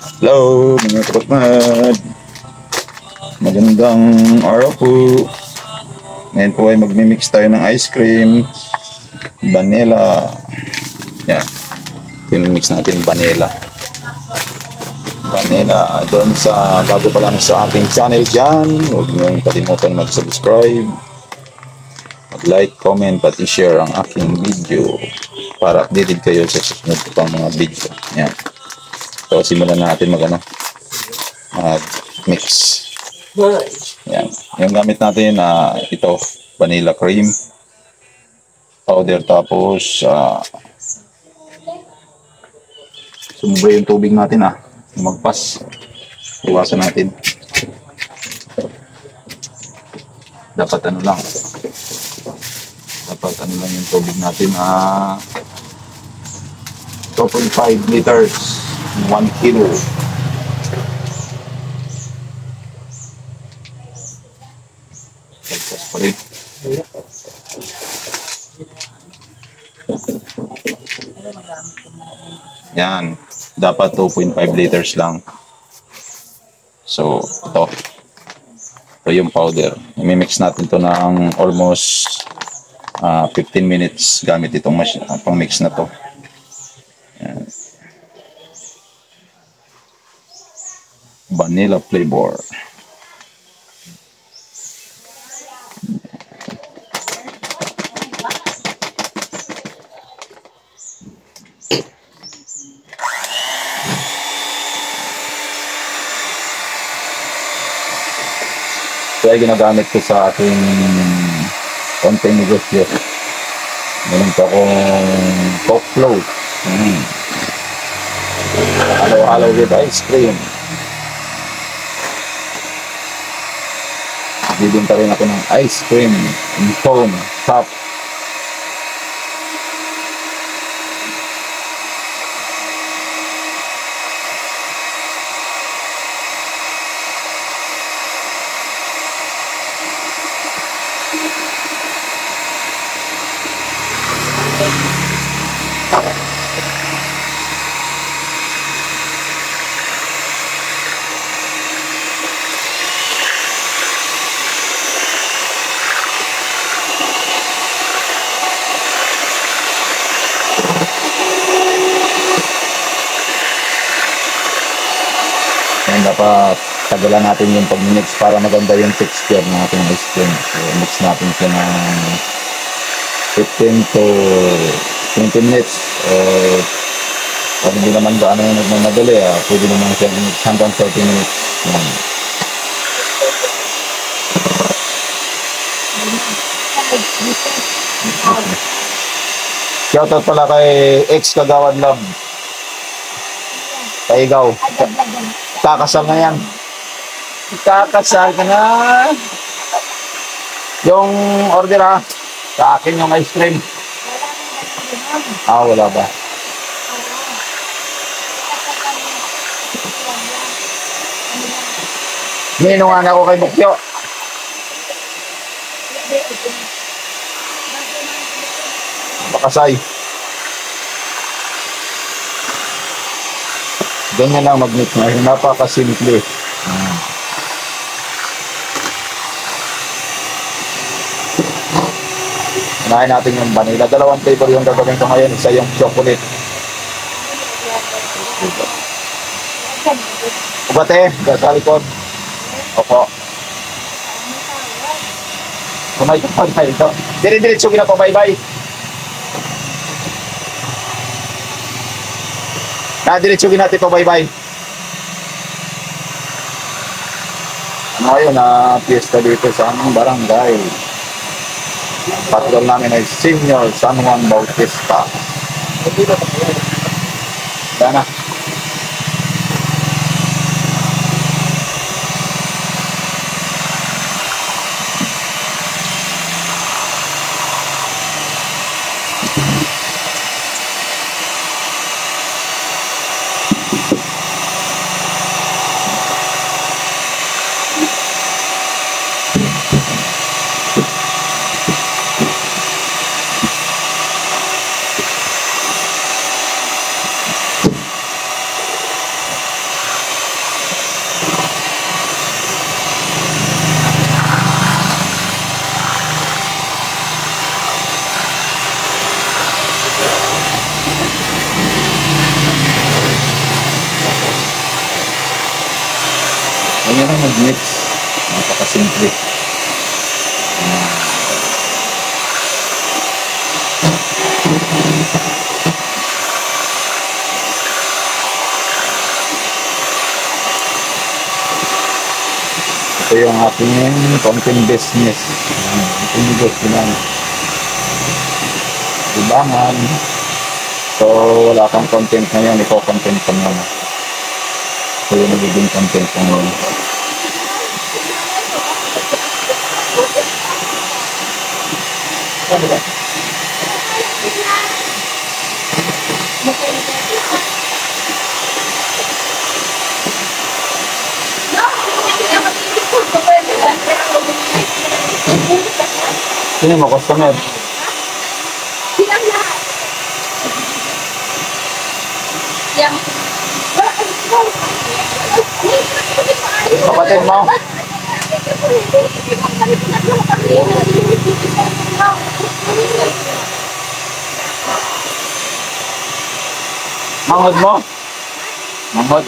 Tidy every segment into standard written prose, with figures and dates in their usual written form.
Hello mga kapatid, magandang araw po. Ngayon po ay magmimix tayo ng ice cream, vanilla. Yan, pinimix natin vanilla doon sa bago pa lang sa ating channel dyan. Huwag niyong kalimutan mag-subscribe, mag-like, comment, pati share ang aking video para updated kayo sa susunod pang mga video. Yan. So, simulan natin mag-mix. Yan. Yung gamit natin ito, vanilla cream powder, tapos sumubra yung tubig natin magpas. Iwasan natin. Dapat ano lang yung tubig natin 2.5 liters 1 kilo. Pagkas pa rin. Yan, dapat 2.5 liters lang. So ito yung powder. I-mix natin to ng almost 15 minutes gamit itong pang mix na to. Yan. Vanilla flavor. Kaya ginagamit ko sa ating konting negosyo. Meron pa akong Coke float. Halo-halo with ice cream. Bibinta rin ako ng ice cream in cone cup. And dapat tagalan natin yung pag-mix para maganda yung texture ng ating ice cream. So mix natin siya ng 15 to 20 minutes. Kung hindi naman gaano yung nagmamadali, pwede naman siya hanggang 30 minutes. Yan. Shoutout pala kay ex-Kagawad Love. Kaigaw. Kakasal na yan. Kakasal ka na. Yung order sa akin yung ice cream. Wala ba? Minungan ako kay Bukyo. Bakasay. Ganyan lang mag-mix na. Napakasimple. Unahin natin yung vanilla. Dalawang flavor yung gagawin ko ngayon. Isa yung chocolate. Ubate, sa likod. Opo. Kumay ka pa tayo ito. Dire-diretso na po. Bye-bye. Diretsukin natin po, bye-bye. Ano ngayon, fiesta dito sa aming barangay. Patrol namin ay Senior San Juan Bautista. Sana. Ganyan lang mag-mix. Napakasimple. Ito yung ating content business. Ito yung gusto namin. Libangan. So, wala kang content ngayon. Ikaw content ka naman. Ito yung nagiging content ko ngayon. Ano ba? Sino mo, customer? Silang lahat. Yang. Kapatid mo? Manghod mo? Manghod.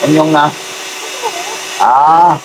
Inyong na? Ah.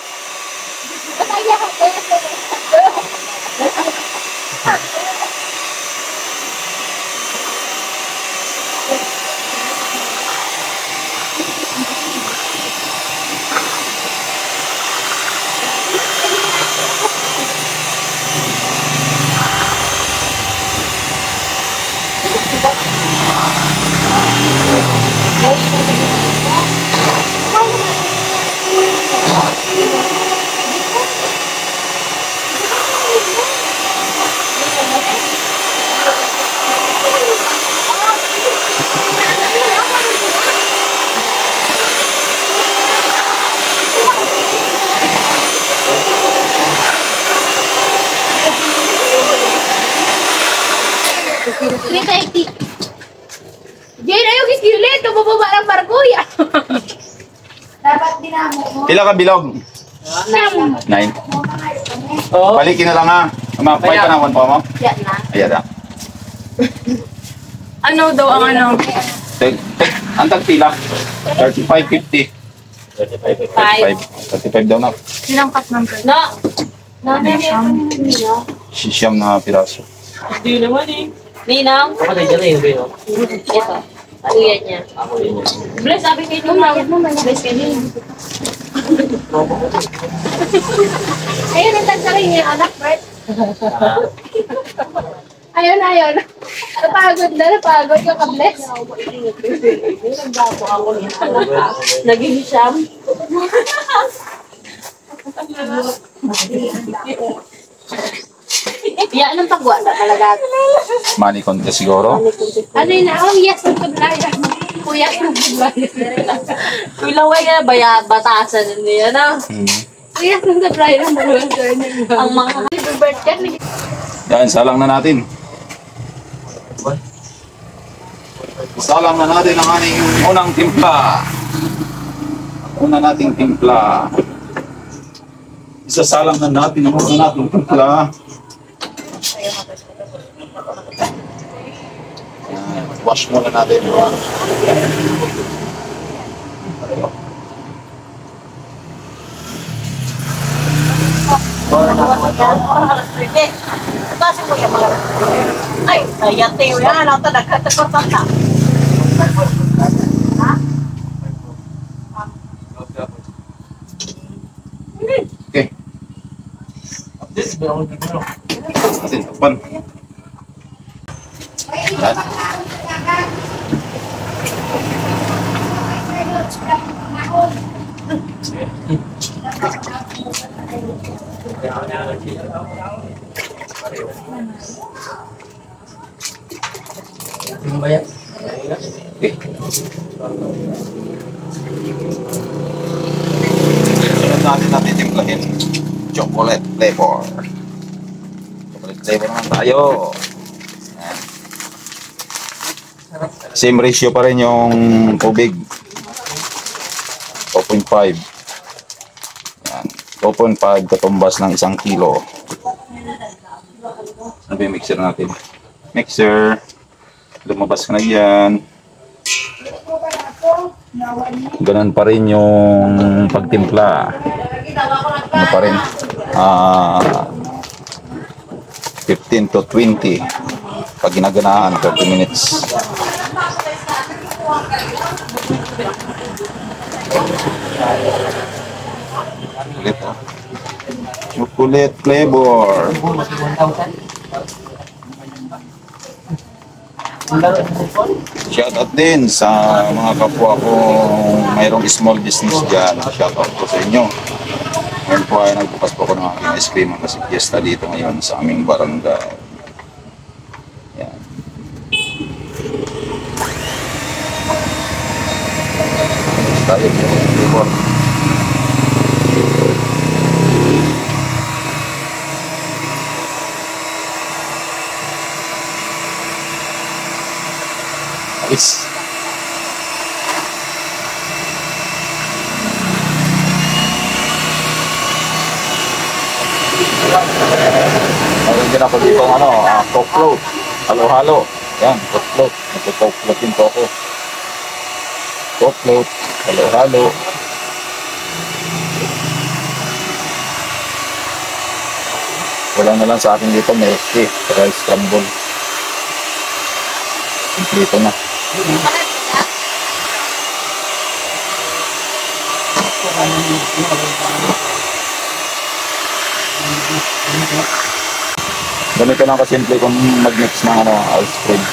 Jane, ayun iskilit. Tumababa ng barkuya. Dapat dinamo mo. Pila ka bilog? 9. Oo. Balikin na lang ha. Mapay pa na po mo? Yan na. Ayan na. Ano daw ang ano? Ang tagpila? 35.50. 35 daw na. Sinangkat ng pera. No. Siyam na piraso. Hindi naman eh. Ninang? Ako na dyan na yung bino. Ito. Ano yan niya? Bless, sabi kayo nung bless kayo. Ayun, ang tagsarin niya, anak, Bert. Ayun. Napagod yung ka-bless. Naging siyam. Yan ang pagwa na talaga. Money contest siguro. Ano yun na? Oh, yes, ang paglayan. Kuya, ang paglayan. Kulaway ka na batasan niya na. Kuya, ang paglayan. Ang mga Bert ka. Yan, salang na natin. Salang na natin ang ating unang timpla. Una nating timpla. Isasalang na natin ang una nating timpla. Wash muna natin. ay, ayate yun. Ano ito, nagkatakot na. Okay. Atin, takpan. Yan. Okay. Sunod natin timplahin. Chocolate flavor. Chocolate flavor naman tayo. Yan. Same ratio pa rin yung tubig. 2.5. Yan. 2.5 katumbas ng 1 kilo. Ano ba yung mixer natin? Mixer. Lumabas ka na yan. Ganun pa rin yung pagtimpla. Ano pa rin? 15 to 20. Pag ginaganahan, 30 minutes. Ulit, oh. Chocolate flavor. Shoutout din sa mga kapwa ko mayroong small business dyan. Shoutout po sa inyo. Ngayon po ay nagbukas po ako ng aking ice cream kasi fiesta dito ngayon sa aming barangay. Yan. Tayo po. Nice. Meron din ako dito coke float. Halo-halo. Yan, coke float. Nagpo-coke float din po ako. Coke float. Halo-halo. Wala na lang sa akin dito, milk tea. Rice crumble. Kompleto na. Ganito lang kasimple kung mag-mix ng ice cream.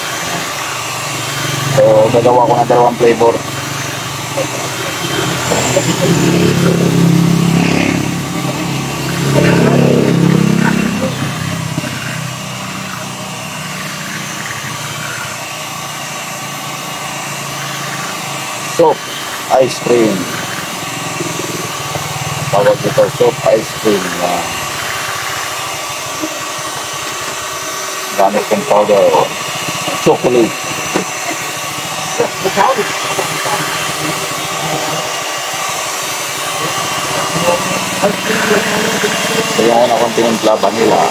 So, gagawa ko ng dalawang flavor. Soap ice cream. Tawag dito soap ice cream na gamit kong powder chocolate. So yung una kong tinimpla vanilla.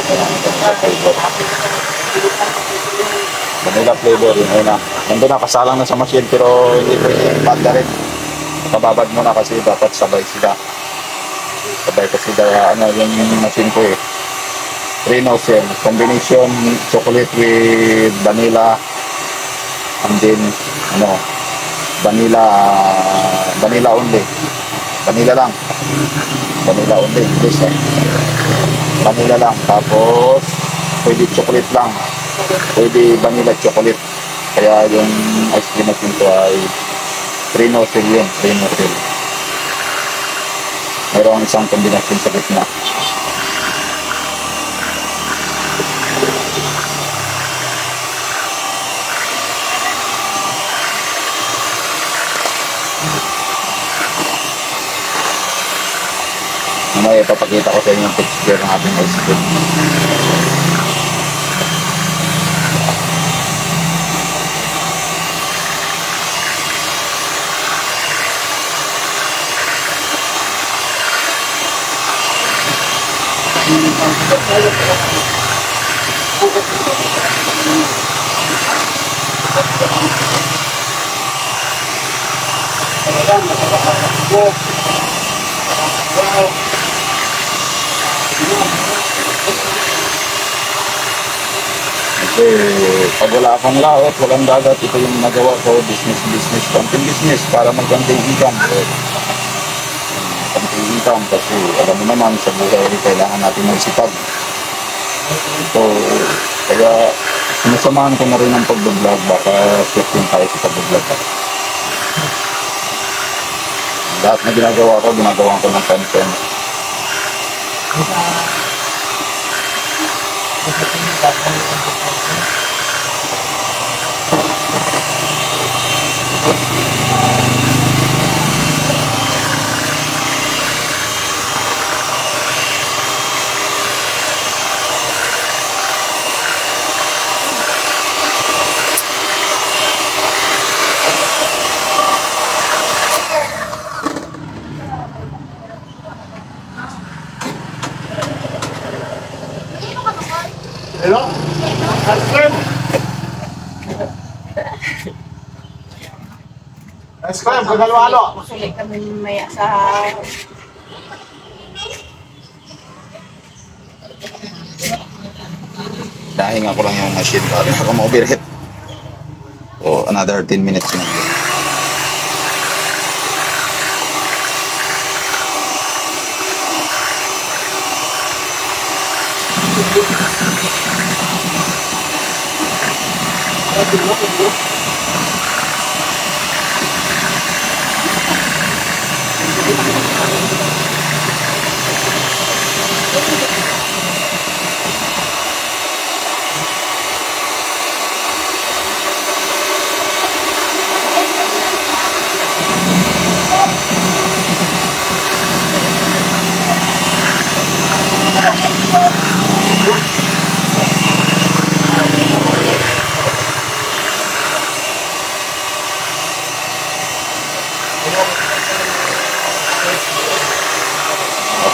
Vanilla flavor yung una. Nandun na, kasalang na sa machine pero hindi pwede banda rin. Pababad muna kasi dapat sabay sila. Sabay kasi yung machine ko eh. Renos yan. Combination chocolate with vanilla. And then, vanilla only. Vanilla lang. Vanilla only. Please, vanilla lang. Tapos, pwede chocolate lang. Pwede vanilla chocolate. Kaya yung ice cream natin ito ay 3 nozzle yun. 3 nozzle. Mayroong isang kombinasyon sa gitna. Mamaya ipapakita ko sa inyo yung texture ng ating ice cream. Kasi pag wala akong laot, walang dagat, ito yung nagawa ko, business, konting business para magandang income. Konting income kasi alam mo naman sa buhay kailangan natin magsipag. So, kaya sinasamahan ko na rin ang pag-vlog, baka shifting tayo sa pag-vlog. Lahat na ginagawa ko ng content. Hello? Ice Sulit kami maya sa... Dahinga ko lang yung machine para ako ma-overheat. So, another 10 minutes na.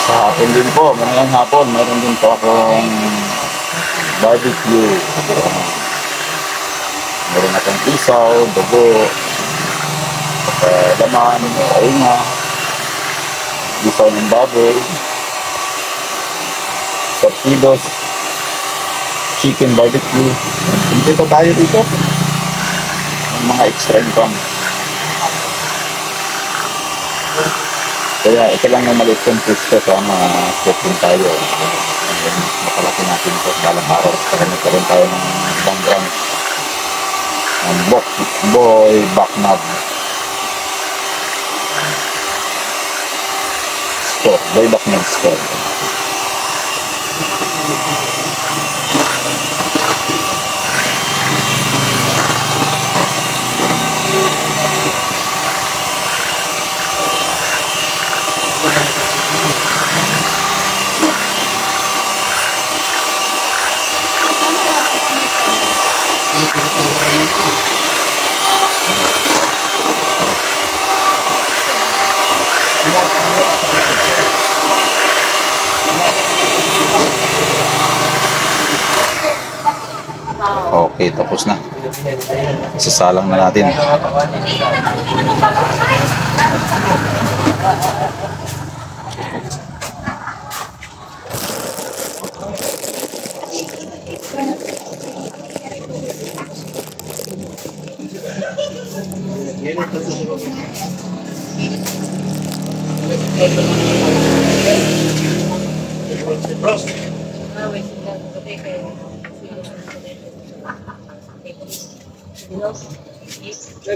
Sa hapon din po, ngayong hapon, meron din po akong barbecue. Meron akong isaw, dugo, laman, ainga, isaw ng baboy, tortillos, chicken barbecue. Dito tayo dito. Yung mga extra income. Kaya ito lang yung maliit kong pusto sa mga cooking tayo. Makalaki natin ito sa balang araw. Kaya nagkaroon tayo ng ibang branch. Ng boy backnab. Store. Boy backnab store. Okay, tapos na. Sasalang na natin.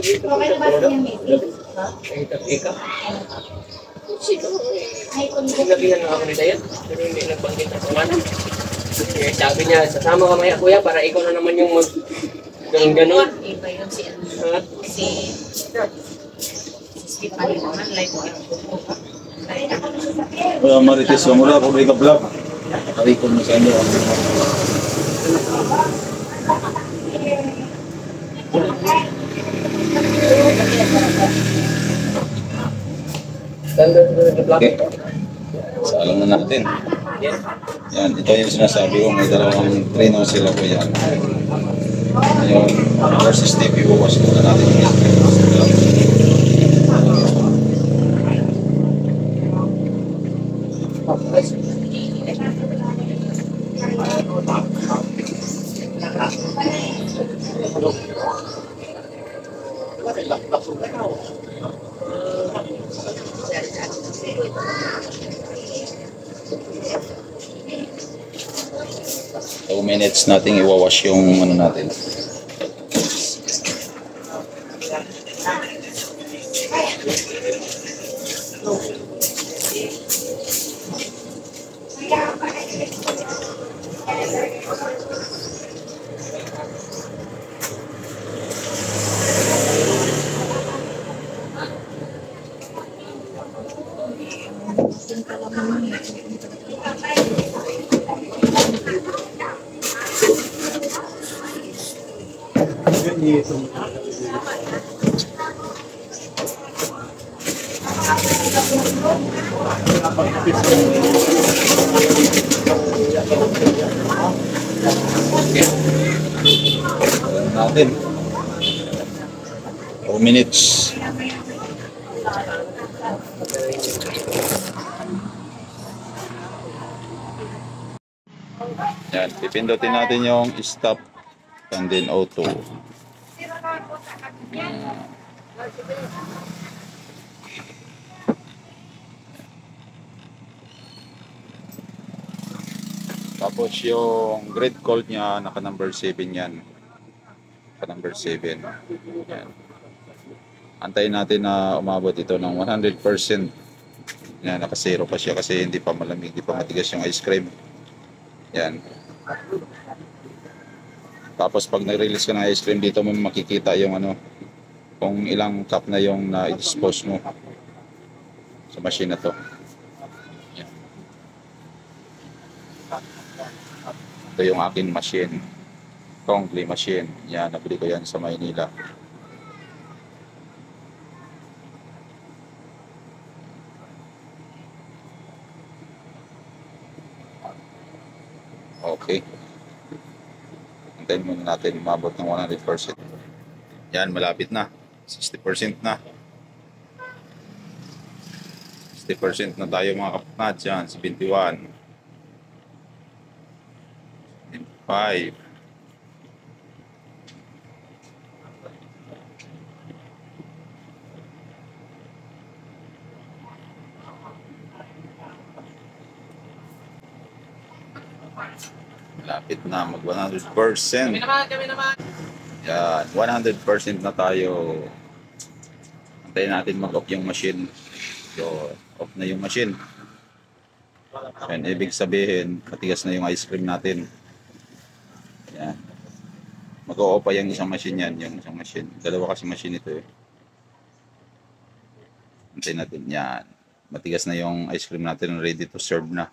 Okay na ba siya meeting? Ay, kung Sinabihan na ako ni Dayan, pero hindi nagbanggit ang pangalan. Kaya sabi niya, sasama ka maya kuya para ikaw na naman yung mag ganon-ganon. iba yun si ano, Ha? si Stephanie naman, like, Wala marites, wala po may ka-vlog. Karikon mo sa inyo. Okay. Salang na natin. Yan, ito yung sinasabi ko. May dalawang trainer sila po yan. Ngayon, versus TP, bukas muna natin yung minutes nating iwawash yung ano natin. Natin 4 minutes. Yan, pipindutin natin yung stop and then auto. Tapos yung grid call niya, naka number 7 yan. Naka number 7. Yan. Antayin natin na umabot ito ng 100%. Yan, naka 0 pa siya kasi hindi pa malamig, hindi pa matigas yung ice cream. Yan. Tapos pag nag-release ka ng ice cream dito mo makikita yung ano, kung ilang cup na yung na-dispose mo sa machine na to. Yan. Ito yung akin machine. Kongli machine. Yan, nabili ko yan sa Maynila. Okay. Antayin muna natin umabot ng 100%. Yan, malapit na. 60% na. 60% na tayo mga kapatid. Yan, 71. 75. Malapit na mag 100%. Kami naman. Yan, 100% na tayo. Antayin natin mag-off yung machine. So, off na yung machine. And ibig sabihin, matigas na yung ice cream natin. Yan. Mag-o-off pa yung isang machine yan, yung isang machine. Dalawa kasi machine ito eh. Antayin natin yan. Matigas na yung ice cream natin, ready to serve na.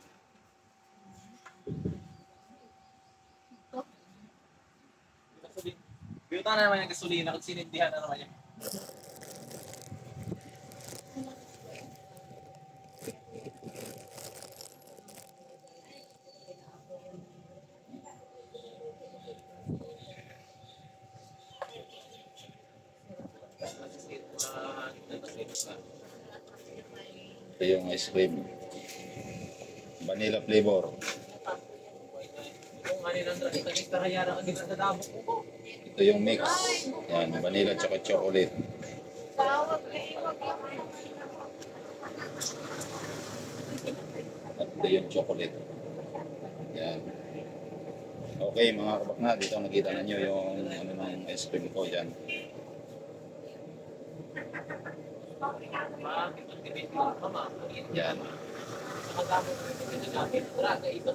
Biyuta na naman yung gasolina kung sinindihan na naman yan. Ito yung ice cream. Vanilla flavor. Kung ano nang nagkita kaya na agad sa damo ko. Ito yung mix. Yan, vanilla tsaka chocolate. At ito yung chocolate. Yan. Okay mga kabakna, dito nakita na nyo yung ano ng ice cream ko. Yan. Yan. Sa damo ko yung ginagamit. Wala ka ito.